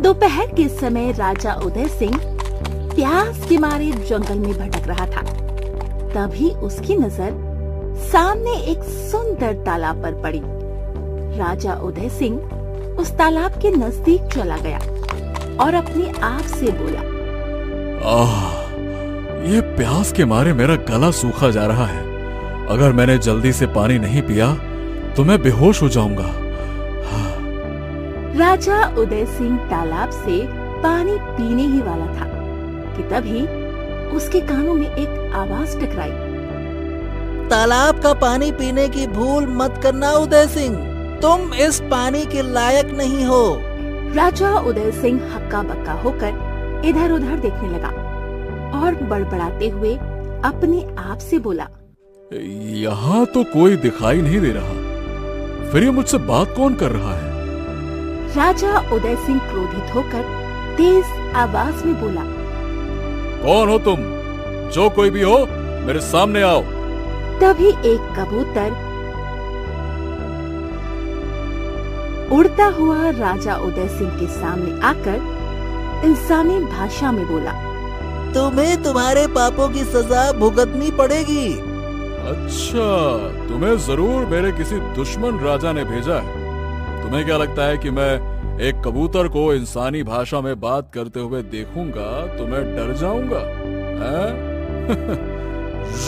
दोपहर के समय राजा उदय सिंह प्यास के मारे जंगल में भटक रहा था। तभी उसकी नजर सामने एक सुंदर तालाब पर पड़ी। राजा उदय सिंह उस तालाब के नजदीक चला गया और अपने आप से बोला, ये प्यास के मारे मेरा गला सूखा जा रहा है। अगर मैंने जल्दी से पानी नहीं पिया तो मैं बेहोश हो जाऊंगा। राजा उदय सिंह तालाब से पानी पीने ही वाला था कि तभी उसके कानों में एक आवाज टकराई। तालाब का पानी पीने की भूल मत करना उदय सिंह, तुम इस पानी के लायक नहीं हो। राजा उदय सिंह हक्का बक्का होकर इधर उधर देखने लगा और बड़बड़ाते हुए अपने आप से बोला, यहाँ तो कोई दिखाई नहीं दे रहा, फिर ये मुझसे बात कौन कर रहा है? राजा उदय सिंह क्रोधित होकर तेज आवाज में बोला, कौन हो तुम? जो कोई भी हो मेरे सामने आओ। तभी एक कबूतर उड़ता हुआ राजा उदय सिंह के सामने आकर इंसानी भाषा में बोला, तुम्हें तुम्हारे पापों की सजा भुगतनी पड़ेगी। अच्छा, तुम्हें जरूर मेरे किसी दुश्मन राजा ने भेजा है। तुम्हें क्या लगता है कि मैं एक कबूतर को इंसानी भाषा में बात करते हुए देखूंगा तो मैं डर जाऊंगा?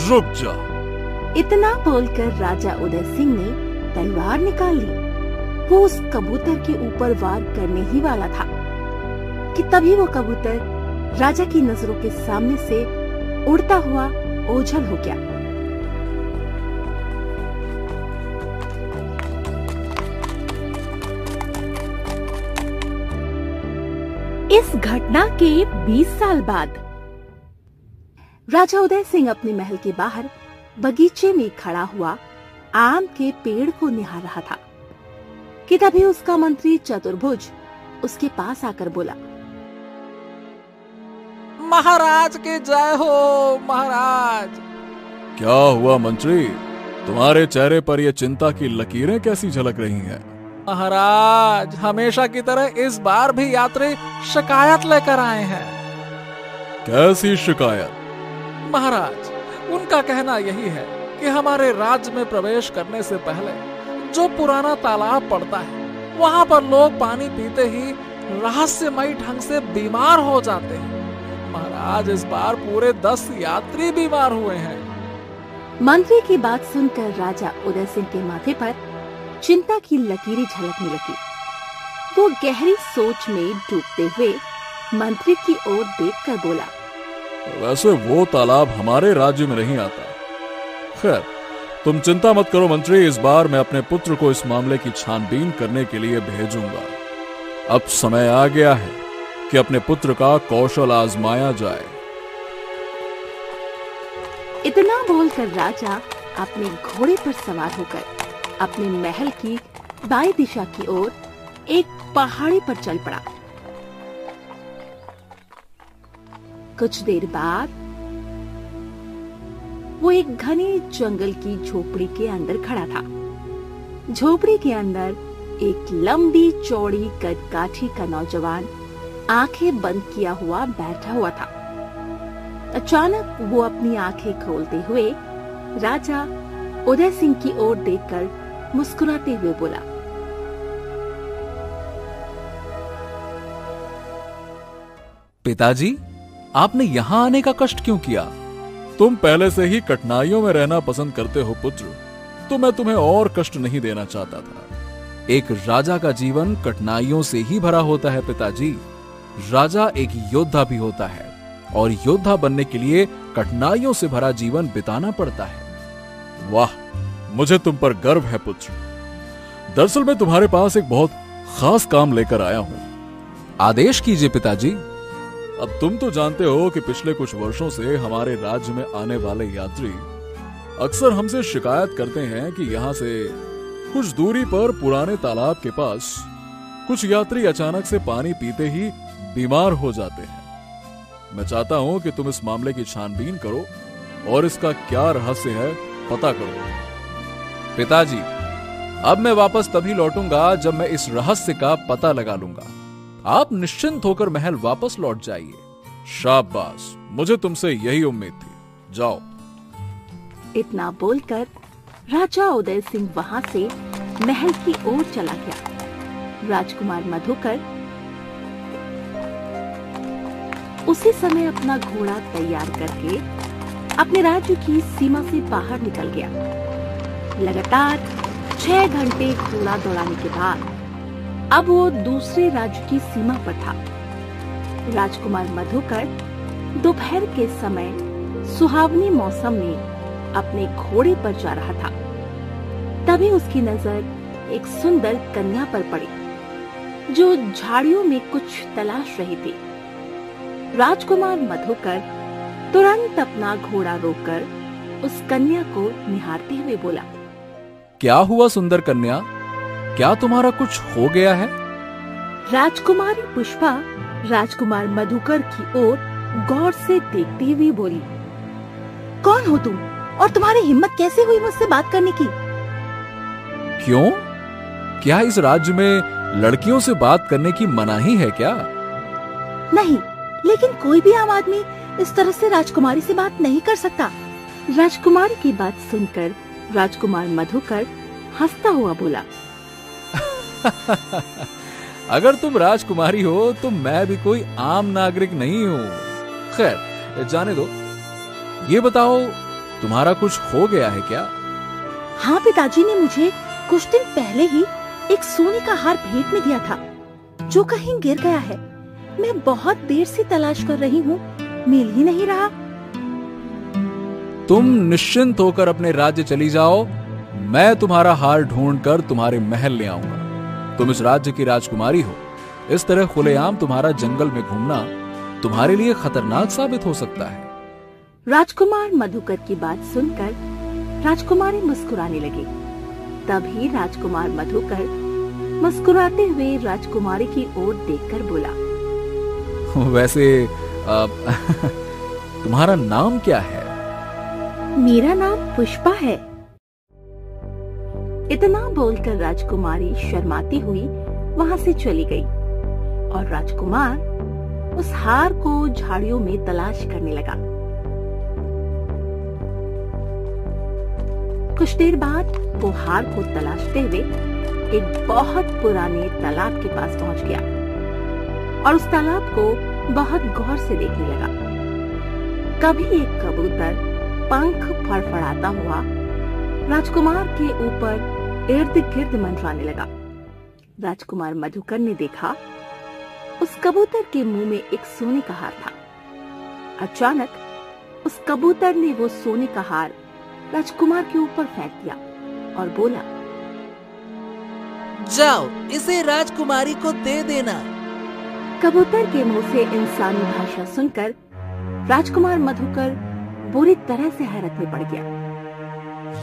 रुक जा। इतना बोलकर राजा उदय सिंह ने तलवार निकाल ली। वो उस कबूतर के ऊपर वार करने ही वाला था कि तभी वो कबूतर राजा की नजरों के सामने से उड़ता हुआ ओझल हो गया। इस घटना के 20 साल बाद राजा उदय सिंह अपने महल के बाहर बगीचे में खड़ा हुआ आम के पेड़ को निहार रहा था कि तभी उसका मंत्री चतुर्भुज उसके पास आकर बोला, महाराज के जय हो महाराज। क्या हुआ मंत्री? तुम्हारे चेहरे पर ये चिंता की लकीरें कैसी झलक रही हैं? महाराज, हमेशा की तरह इस बार भी यात्री शिकायत लेकर आए हैं। कैसी शिकायत? महाराज, उनका कहना यही है कि हमारे राज्य में प्रवेश करने से पहले जो पुराना तालाब पड़ता है वहाँ पर लोग पानी पीते ही रहस्यमयी ढंग से बीमार हो जाते हैं। महाराज, इस बार पूरे 10 यात्री बीमार हुए हैं। मंत्री की बात सुनकर राजा उदय सिंह के माथे पर चिंता की लकीरें झलकने लगी। वो गहरी सोच में डूबते हुए मंत्री की ओर देखकर बोला, वैसे वो तालाब हमारे राज्य में नहीं आता। खैर, तुम चिंता मत करो मंत्री, इस बार मैं अपने पुत्र को इस मामले की छानबीन करने के लिए भेजूंगा। अब समय आ गया है कि अपने पुत्र का कौशल आजमाया जाए। इतना बोलकर राजा अपने घोड़े पर सवार होकर अपने महल की बाएं दिशा की ओर एक पहाड़ी पर चल पड़ा। कुछ देर बाद वो एक घने जंगल की झोपड़ी के अंदर खड़ा था। झोपड़ी के अंदर एक लंबी चौड़ी कदकाठी का नौजवान आंखें बंद किया हुआ बैठा हुआ था। अचानक वो अपनी आंखें खोलते हुए राजा उदय सिंह की ओर देखकर मुस्कुराते हुए बोला, पिताजी, आपने यहाँ आने का कष्ट क्यों किया? तुम पहले से ही कठिनाइयों में रहना पसंद करते हो पुत्र, तो मैं तुम्हें और कष्ट नहीं देना चाहता था। एक राजा का जीवन कठिनाइयों से ही भरा होता है पिताजी। राजा एक योद्धा भी होता है और योद्धा बनने के लिए कठिनाइयों से भरा जीवन बिताना पड़ता है। वाह, मुझे तुम पर गर्व है पुत्र। दरअसल मैं तुम्हारे पास एक बहुत खास काम लेकर आया हूं। आदेश कीजिए पिताजी। अब तुम तो जानते हो कि पिछले कुछ वर्षों से हमारे राज्य में आने वाले यात्री अक्सर हमसे शिकायत करते हैं कि यहाँ से कुछ दूरी पर पुराने तालाब के पास कुछ यात्री अचानक से पानी पीते ही बीमार हो जाते हैं। मैं चाहता हूं कि तुम इस मामले की छानबीन करो और इसका क्या रहस्य है पता करो। पिताजी, अब मैं वापस तभी लौटूंगा जब मैं इस रहस्य का पता लगा लूंगा। आप निश्चिंत होकर महल वापस लौट जाइए। शाबाश, मुझे तुमसे यही उम्मीद थी। जाओ। इतना बोलकर राजा उदय सिंह वहां से महल की ओर चला गया। राजकुमार मधुकर उसी समय अपना घोड़ा तैयार करके अपने राज्य की सीमा से बाहर निकल गया। लगातार 6 घंटे घोड़ा दौड़ाने के बाद अब वो दूसरे राज्य की सीमा पर था। राजकुमार मधुकर दोपहर के समय सुहावनी मौसम में अपने घोड़े पर जा रहा था। तभी उसकी नजर एक सुंदर कन्या पर पड़ी जो झाड़ियों में कुछ तलाश रही थी। राजकुमार मधुकर तुरंत अपना घोड़ा रोककर उस कन्या को निहारते हुए बोला, क्या हुआ सुंदर कन्या, क्या तुम्हारा कुछ हो गया है? राजकुमारी पुष्पा राजकुमार मधुकर की ओर गौर से देखती हुई बोली, कौन हो तुम और तुम्हारी हिम्मत कैसे हुई मुझसे बात करने की? क्यों? क्या इस राज्य में लड़कियों से बात करने की मनाही है क्या? नहीं, लेकिन कोई भी आम आदमी इस तरह से राजकुमारी से बात नहीं कर सकता। राजकुमारी की बात सुनकर राजकुमार मधुकर हंसता हुआ बोला, अगर तुम राजकुमारी हो तो मैं भी कोई आम नागरिक नहीं हूँ। खैर, जाने दो। ये बताओ, तुम्हारा कुछ हो गया है क्या? हाँ, पिताजी ने मुझे कुछ दिन पहले ही एक सोने का हार भेंट में दिया था जो कहीं गिर गया है। मैं बहुत देर से तलाश कर रही हूँ, मिल ही नहीं रहा। तुम निश्चिंत होकर अपने राज्य चली जाओ, मैं तुम्हारा हार ढूंढकर तुम्हारे महल ले आऊंगा। तुम इस राज्य की राजकुमारी हो, इस तरह खुलेआम तुम्हारा जंगल में घूमना तुम्हारे लिए खतरनाक साबित हो सकता है। राजकुमार मधुकर की बात सुनकर राजकुमारी मुस्कुराने लगी। तभी राजकुमार मधुकर मुस्कुराते हुए राजकुमारी की ओर देखकर बोला, वैसे तुम्हारा नाम क्या है? मेरा नाम पुष्पा है। इतना बोलकर राजकुमारी शर्माती हुई वहां से चली गई और राजकुमार उस हार को झाड़ियों में तलाश करने लगा। कुछ देर बाद वो हार को तलाशते हुए एक बहुत पुराने तालाब के पास पहुंच गया और उस तालाब को बहुत गौर से देखने लगा। कभी एक कबूतर पंख फड़फड़ाता हुआ राजकुमार के ऊपर इर्द गिर्द मंडराने लगा। राजकुमार मधुकर ने देखा उस कबूतर के मुंह में एक सोने का हार था। अचानक उस कबूतर ने वो सोने का हार राजकुमार के ऊपर फेंक दिया और बोला, जाओ, इसे राजकुमारी को दे देना। कबूतर के मुंह से इंसानी भाषा सुनकर राजकुमार मधुकर बुरी तरह से हैरत में पड़ गया।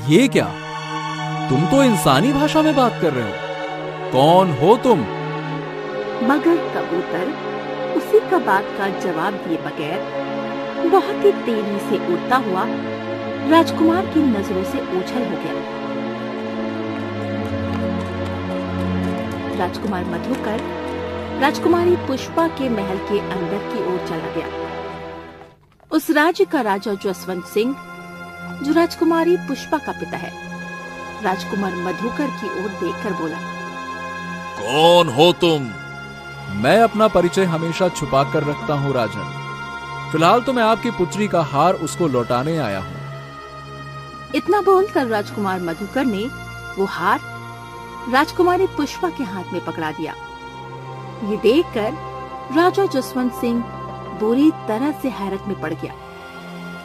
ये क्या? तुम तो इंसानी भाषा में बात कर रहे हो। कौन हो तुम? मगर कबूतर उसी का बात का जवाब दिए बगैर बहुत ही तेजी से उड़ता हुआ राजकुमार की नजरों से ओझल हो गया। राजकुमार मधुकर राजकुमारी पुष्पा के महल के अंदर की ओर चला गया। उस राज्य का राजा जसवंत सिंह, जो राजकुमारी पुष्पा का पिता है, राजकुमार मधुकर की ओर देखकर बोला, कौन हो तुम? मैं अपना परिचय हमेशा छुपा कर रखता हूँ राजन। फिलहाल तो मैं आपकी पुत्री का हार उसको लौटाने आया हूँ। इतना बोलकर राजकुमार मधुकर ने वो हार राजकुमारी पुष्पा के हाथ में पकड़ा दिया। ये देखकर राजा जसवंत सिंह बुरी तरह से हैरत में पड़ गया।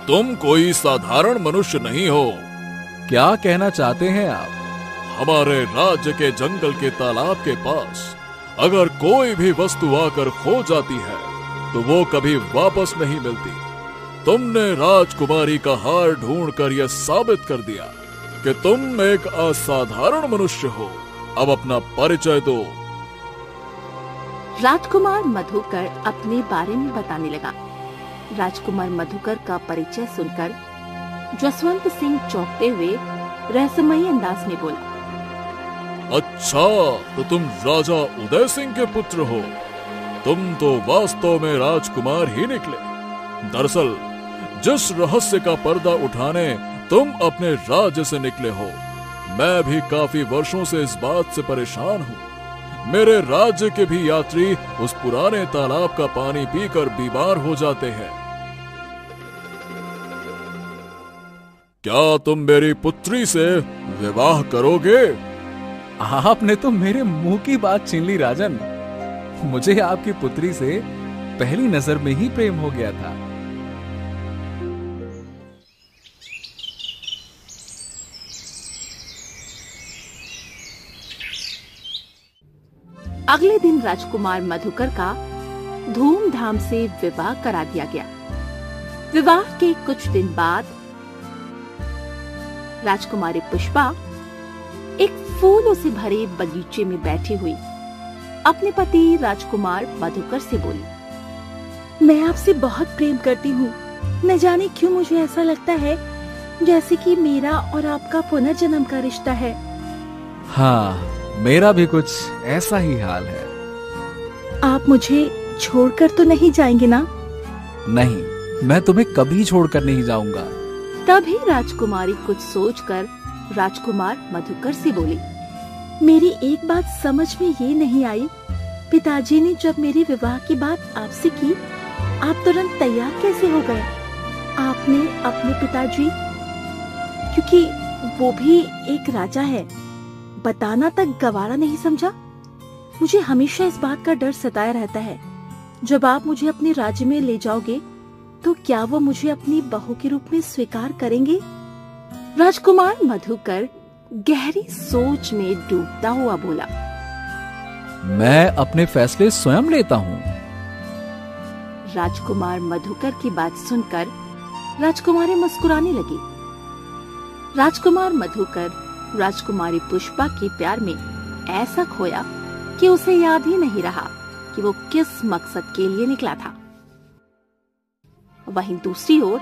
तुम कोई साधारण मनुष्य नहीं हो। क्या कहना चाहते हैं आप? हमारे राज्य के जंगल के तालाब के पास अगर कोई भी वस्तु आकर खो जाती है तो वो कभी वापस नहीं मिलती। तुमने राजकुमारी का हार ढूंढकर यह साबित कर दिया कि तुम एक असाधारण मनुष्य हो। अब अपना परिचय दो। राजकुमार मधुकर अपने बारे में बताने लगा। राजकुमार मधुकर का परिचय सुनकर जसवंत सिंह चौंकते हुए रहस्यमयी अंदाज में बोला, अच्छा, तो तुम राजा उदय सिंह के पुत्र हो। तुम तो वास्तव में राजकुमार ही निकले। दरअसल जिस रहस्य का पर्दा उठाने तुम अपने राज्य से निकले हो, मैं भी काफी वर्षों से इस बात से परेशान हूँ। मेरे राज्य के भी यात्री उस पुराने तालाब का पानी पीकर बीमार हो जाते हैं। क्या तुम मेरी पुत्री से विवाह करोगे? आपने तो मेरे मुंह की बात छीन ली राजन। मुझे आपकी पुत्री से पहली नजर में ही प्रेम हो गया था। अगले दिन राजकुमार मधुकर का धूमधाम से विवाह करा दिया गया। विवाह के कुछ दिन बाद राजकुमारी पुष्पा एक फूलों से भरे बगीचे में बैठी हुई अपने पति राजकुमार मधुकर से बोली, मैं आपसे बहुत प्रेम करती हूँ। न जाने क्यों मुझे ऐसा लगता है जैसे कि मेरा और आपका पुनर्जन्म का रिश्ता है। हाँ, मेरा भी कुछ ऐसा ही हाल है। आप मुझे छोड़कर तो नहीं जाएंगे ना? नहीं, मैं तुम्हें कभी छोड़कर नहीं जाऊंगा। तभी राजकुमारी कुछ सोचकर राजकुमार मधुकर से बोली, मेरी एक बात समझ में ये नहीं आई, पिताजी ने जब मेरे विवाह की बात आपसे की, आप तुरंत तैयार कैसे हो गए? आपने अपने पिताजी, क्योंकि वो भी एक राजा है, बताना तक गवारा नहीं समझा? मुझे हमेशा इस बात का डर सताया रहता है, जब आप मुझे अपने राज्य में ले जाओगे तो क्या वो मुझे अपनी बहू के रूप में स्वीकार करेंगे? राजकुमार मधुकर गहरी सोच में डूबता हुआ बोला, मैं अपने फैसले स्वयं लेता हूँ। राजकुमार मधुकर की बात सुनकर राजकुमारी मुस्कुराने लगी। राजकुमार मधुकर राजकुमारी पुष्पा के प्यार में ऐसा खोया कि उसे याद ही नहीं रहा कि वो किस मकसद के लिए निकला था। वहीं दूसरी ओर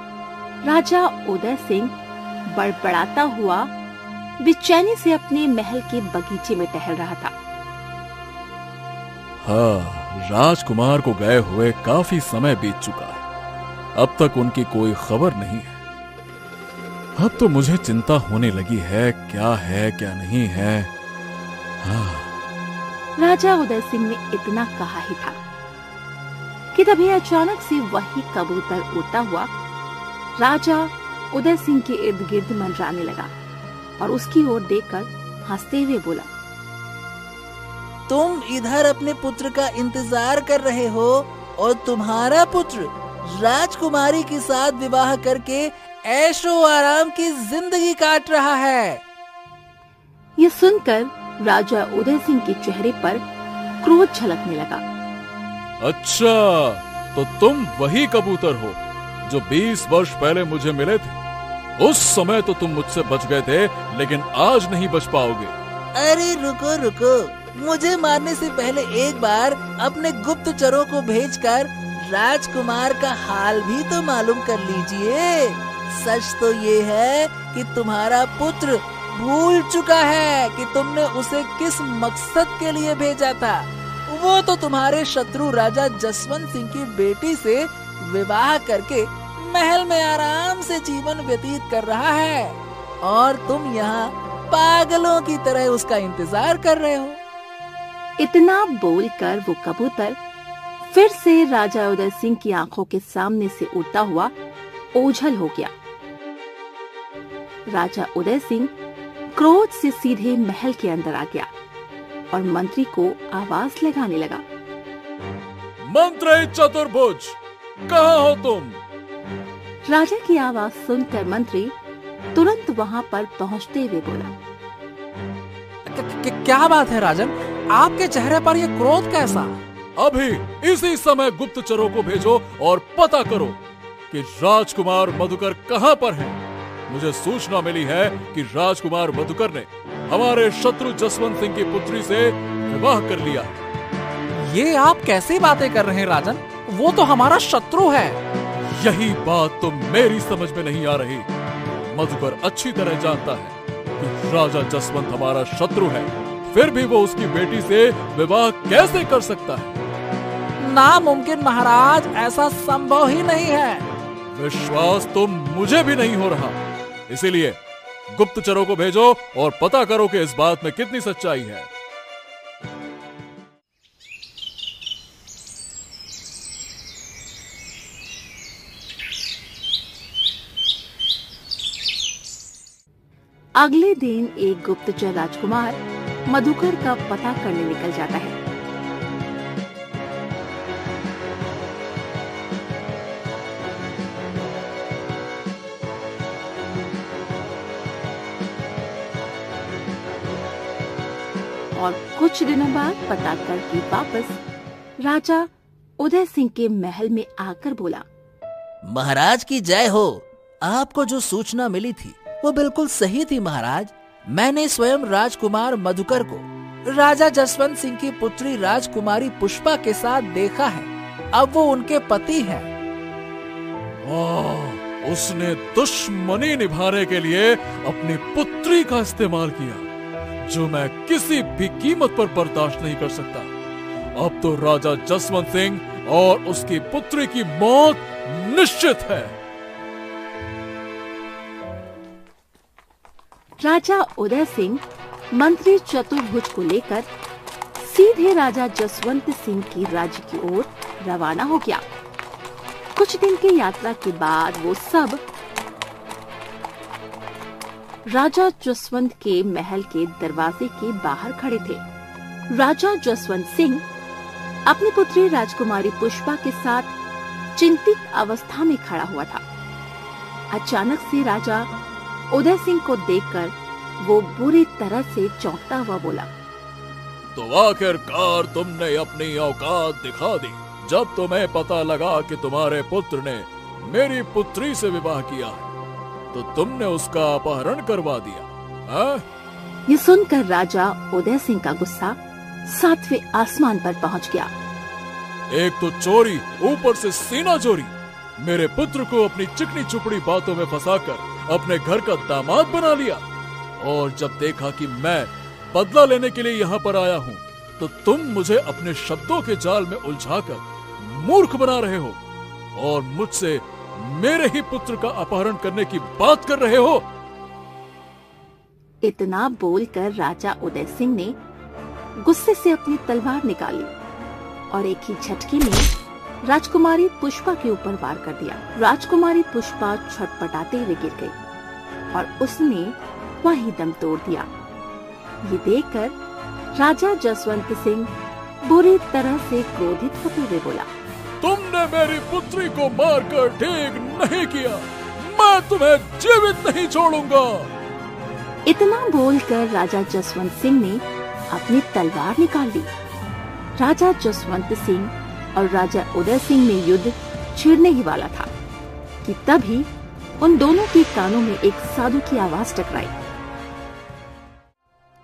राजा उदय सिंह बड़बड़ाता हुआ बेचैनी से अपने महल के बगीचे में टहल रहा था। हाँ, राजकुमार को गए हुए काफी समय बीत चुका है, अब तक उनकी कोई खबर नहीं है। अब तो मुझे चिंता होने लगी है क्या नहीं है। हाँ। राजा उदय सिंह ने इतना कहा ही था कि तभी अचानक से वही कबूतर उड़ता हुआ राजा उदय सिंह के इर्द गिर्द मंडराने लगा और उसकी ओर देखकर हंसते हुए बोला, तुम इधर अपने पुत्र का इंतजार कर रहे हो और तुम्हारा पुत्र राजकुमारी के साथ विवाह करके ऐशो आराम की जिंदगी काट रहा है। ये सुनकर राजा उदय सिंह के चेहरे पर क्रोध झलकने लगा। अच्छा, तो तुम वही कबूतर हो जो 20 वर्ष पहले मुझे मिले थे। उस समय तो तुम मुझसे बच गए थे, लेकिन आज नहीं बच पाओगे। अरे रुको रुको, मुझे मारने से पहले एक बार अपने गुप्तचरों को भेजकर राजकुमार का हाल भी तो मालूम कर लीजिए। सच तो ये है कि तुम्हारा पुत्र भूल चुका है कि तुमने उसे किस मकसद के लिए भेजा था। वो तो तुम्हारे शत्रु राजा जसवंत सिंह की बेटी से विवाह करके महल में आराम से जीवन व्यतीत कर रहा है और तुम यहाँ पागलों की तरह उसका इंतजार कर रहे हो। इतना बोलकर वो कबूतर फिर से राजा उदय सिंह की आंखों के सामने से उड़ता हुआ ओझल हो गया। राजा उदय सिंह क्रोध से सीधे महल के अंदर आ गया और मंत्री को आवाज लगाने लगा, मंत्री चतुर्भुज, कहाँ हो तुम? राजा की आवाज सुनकर मंत्री तुरंत वहां पर पहुंचते हुए बोला, क्या बात है राजन, आपके चेहरे पर ये क्रोध कैसा? अभी इसी समय गुप्तचरों को भेजो और पता करो कि राजकुमार मधुकर कहाँ पर है। मुझे सूचना मिली है कि राजकुमार मधुकर ने हमारे शत्रु जसवंत सिंह की पुत्री से विवाह कर लिया है। ये आप कैसी बातें कर रहे हैं राजन? वो तो हमारा शत्रु है। यही बात तो मेरी समझ में नहीं आ रही। मधुकर अच्छी तरह जानता है कि राजा जसवंत हमारा शत्रु है, फिर भी वो उसकी बेटी से विवाह कैसे कर सकता है? नामुमकिन महाराज, ऐसा संभव ही नहीं है। विश्वास तो मुझे भी नहीं हो रहा, इसीलिए गुप्तचरों को भेजो और पता करो कि इस बात में कितनी सच्चाई है। अगले दिन एक गुप्तचर राजकुमार मधुकर का पता करने निकल जाता है। और कुछ दिनों बाद पता करके वापस राजा उदय सिंह के महल में आकर बोला, महाराज की जय हो। आपको जो सूचना मिली थी वो बिल्कुल सही थी महाराज। मैंने स्वयं राजकुमार मधुकर को राजा जसवंत सिंह की पुत्री राजकुमारी पुष्पा के साथ देखा है। अब वो उनके पति हैं। उसने दुश्मनी निभाने के लिए अपनी पुत्री का इस्तेमाल किया, जो मैं किसी भी कीमत पर बर्दाश्त नहीं कर सकता। अब तो राजा जसवंत सिंह और उसकी पुत्री की मौत निश्चित है। राजा उदय सिंह मंत्री चतुर्भुज को लेकर सीधे राजा जसवंत सिंह की राज्य की ओर रवाना हो गया। कुछ दिन की यात्रा के बाद वो सब राजा जसवंत के महल के दरवाजे के बाहर खड़े थे। राजा जसवंत सिंह अपनी पुत्री राजकुमारी पुष्पा के साथ चिंतित अवस्था में खड़ा हुआ था। अचानक से राजा उदय सिंह को देखकर वो बुरी तरह से चौंकता हुआ बोला, तो आखिरकार तुमने अपनी औकात दिखा दी, जब तुम्हें पता लगा कि तुम्हारे पुत्र ने मेरी पुत्री से विवाह किया है, तो तुमने उसका अपहरण करवा दिया है? ये सुनकर राजा उदय सिंह का गुस्सा 7वें आसमान पर पहुंच गया। एक तो चोरी, ऊपर से सीना चोरी। मेरे पुत्र को अपनी चिकनी चुपड़ी बातों में फंसाकर अपने घर का दामाद बना लिया, और जब देखा कि मैं बदला लेने के लिए यहाँ पर आया हूँ, तो तुम मुझे अपने शब्दों के जाल में उलझाकर मूर्ख बना रहे हो और मुझसे मेरे ही पुत्र का अपहरण करने की बात कर रहे हो। इतना बोलकर राजा उदय सिंह ने गुस्से से अपनी तलवार निकाली और एक ही झटके में राजकुमारी पुष्पा के ऊपर वार कर दिया। राजकुमारी पुष्पा छटपटाते हुए गिर गई और उसने वहीं दम तोड़ दिया। ये देखकर राजा जसवंत सिंह बुरी तरह से क्रोधित होते हुए बोला, तुमने मेरी पुत्री को मारकर ठीक नहीं किया, मैं तुम्हें जीवित नहीं छोड़ूंगा। इतना बोलकर राजा जसवंत सिंह ने अपनी तलवार निकाल ली। राजा जसवंत सिंह और राजा उदय सिंह में युद्ध छिड़ने ही वाला था कि तभी उन दोनों के कानों में एक साधु की आवाज टकराई,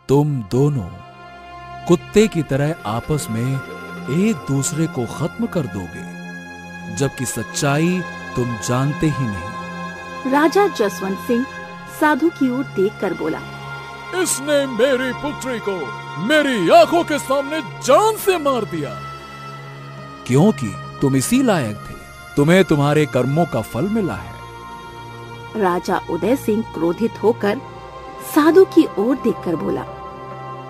तुम दोनों कुत्ते की तरह आपस में एक दूसरे को खत्म कर दोगे, जबकि सच्चाई तुम जानते ही नहीं। राजा जसवंत सिंह साधु की ओर देखकर बोला, इसने मेरी पुत्री को मेरी आंखों के सामने जान से मार दिया, क्योंकि तुम इसी लायक थे। तुम्हें तुम्हारे कर्मों का फल मिला है। राजा उदय सिंह क्रोधित होकर साधु की ओर देखकर बोला,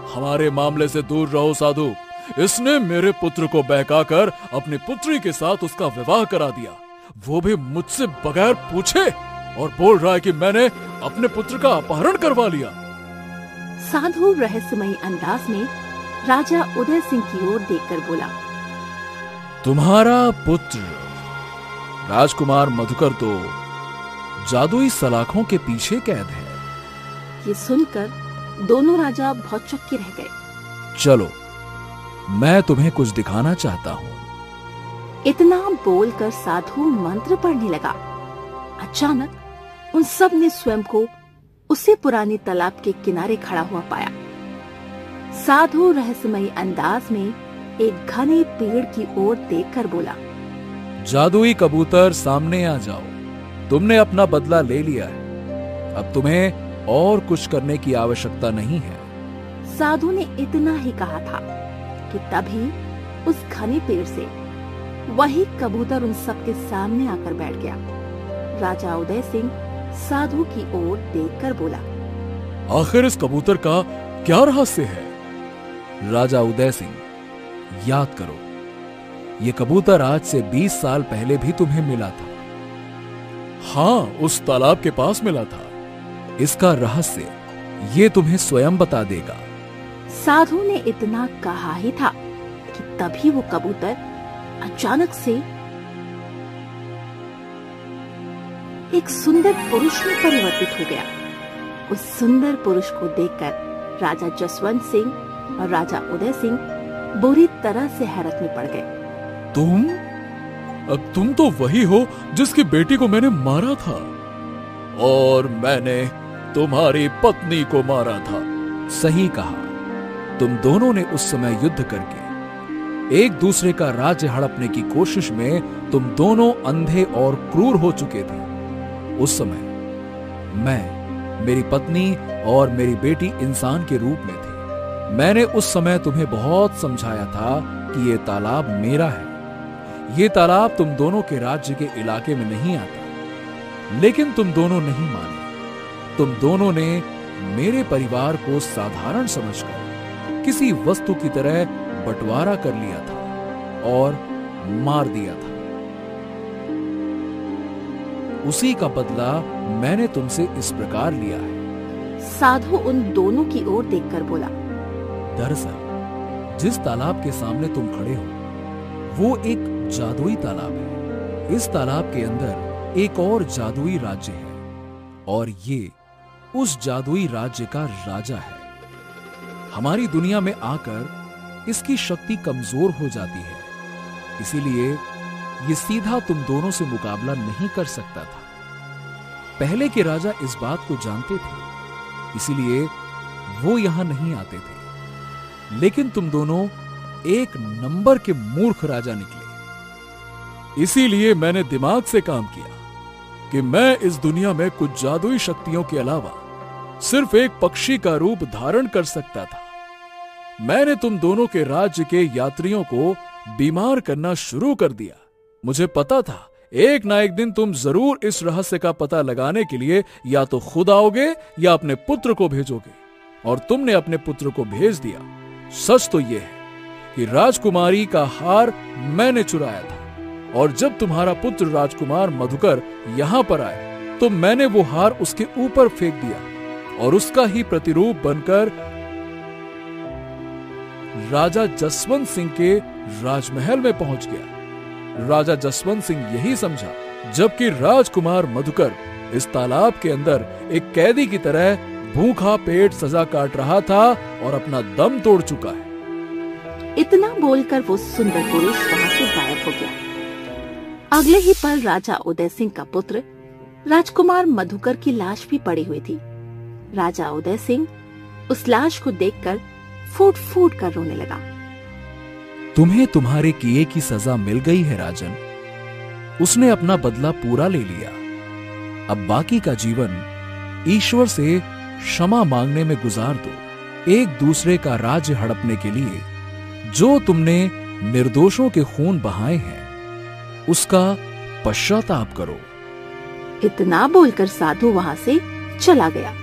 हमारे मामले से दूर रहो साधु। इसने मेरे पुत्र को बहकाकर अपनी पुत्री के साथ उसका विवाह करा दिया, वो भी मुझसे बगैर पूछे, और बोल रहा है कि मैंने अपने पुत्र का अपहरण करवा लिया। साधु रहस्यमयी अंदाज में राजा उदय सिंह की ओर देखकर बोला, तुम्हारा पुत्र राजकुमार मधुकर तो जादुई सलाखों के पीछे कैद है। ये सुनकर दोनों राजा बहुत चौंके रह गए। चलो, मैं तुम्हें कुछ दिखाना चाहता हूँ। इतना बोलकर साधु मंत्र पढ़ने लगा। अचानक उन सब ने स्वयं को उसी पुरानी तालाब के किनारे खड़ा हुआ पाया। साधु रहस्यमयी अंदाज में एक घने पेड़ की ओर देखकर बोला, जादुई कबूतर सामने आ जाओ, तुमने अपना बदला ले लिया है, अब तुम्हें और कुछ करने की आवश्यकता नहीं है। साधु ने इतना ही कहा था कि तभी उस घने पेड़ से वही कबूतर उन सबके सामने आकर बैठ गया। राजा उदय सिंह साधु की ओर देखकर बोला, आखिर इस कबूतर का क्या रहस्य है? राजा उदय सिंह, याद करो, ये कबूतर आज से 20 साल पहले भी तुम्हें मिला था। हाँ, उस तालाब के पास मिला था। इसका रहस्य ये तुम्हें स्वयं बता देगा। साधु ने इतना कहा ही था कि तभी वो कबूतर अचानक से एक सुंदर पुरुष में परिवर्तित हो गया। उस सुंदर पुरुष को देखकर राजा जसवंत सिंह और राजा उदय सिंह बुरी तरह से हैरत में पड़ गए। तुम तो वही हो जिसकी बेटी को मैंने मारा था, और मैंने तुम्हारी पत्नी को मारा था। सही कहा। तुम दोनों ने उस समय युद्ध करके एक दूसरे का राज्य हड़पने की कोशिश में तुम दोनों अंधे और क्रूर हो चुके थे। उस समय मैं, मेरी पत्नी और मेरी बेटी इंसान के रूप में थे। मैंने उस समय तुम्हें बहुत समझाया था कि ये तालाब मेरा है। ये तालाब तुम दोनों के राज्य के इलाके में नहीं आता, लेकिन तुम दोनों नहीं माने। तुम दोनों ने मेरे परिवार को साधारण समझकर किसी वस्तु की तरह बंटवारा कर लिया था और मार दिया था। उसी का बदला मैंने तुमसे इस प्रकार लिया है। साधु उन दोनों की ओर देखकर बोला, दरअसल जिस तालाब के सामने तुम खड़े हो वो एक जादुई तालाब है। इस तालाब के अंदर एक और जादुई राज्य है, और ये उस जादुई राज्य का राजा है। हमारी दुनिया में आकर इसकी शक्ति कमजोर हो जाती है, इसीलिए ये सीधा तुम दोनों से मुकाबला नहीं कर सकता था। पहले के राजा इस बात को जानते थे, इसीलिए वो यहां नहीं आते थे। लेकिन तुम दोनों एक नंबर के मूर्ख राजा निकले। इसीलिए मैंने दिमाग से काम किया कि मैं इस दुनिया में कुछ जादुई शक्तियों के अलावा सिर्फ एक पक्षी का रूप धारण कर सकता था। मैंने तुम दोनों के राज्य के यात्रियों को बीमार करना शुरू कर दिया। मुझे पता था एक ना एक दिन तुम जरूर इस रहस्य का पता लगाने के लिए या तो खुद आओगे या अपने पुत्र को भेजोगे, और तुमने अपने पुत्र को भेज दिया। सच तो यह है कि राजकुमारी का हार मैंने चुराया था, और जब तुम्हारा पुत्र राजकुमार मधुकर यहां पर आया तो मैंने वो हार उसके ऊपर फेंक दिया और उसका ही प्रतिरूप बनकर राजा जसवंत सिंह के राजमहल में पहुंच गया। राजा जसवंत सिंह यही समझा, जबकि राजकुमार मधुकर इस तालाब के अंदर एक कैदी की तरह भूखा पेट सजा काट रहा था और अपना दम तोड़ चुका है। इतना बोलकर वो सुंदर पुरुष वहां से गायब हो गया। अगले ही पल राजा उदय सिंह का पुत्र राजकुमार मधुकर की लाश भी पड़ी हुई थी। राजा उदय सिंह उस लाश को देखकर फूट फूट कर रोने लगा। तुम्हें तुम्हारे किए की सजा मिल गई है राजन। उसने अपना बदला पूरा ले लिया। अब बाकी का जीवन ईश्वर से क्षमा मांगने में गुजार दो। एक दूसरे का राज्य हड़पने के लिए जो तुमने निर्दोषों के खून बहाए हैं उसका पश्चाताप करो। इतना बोलकर साधु वहां से चला गया।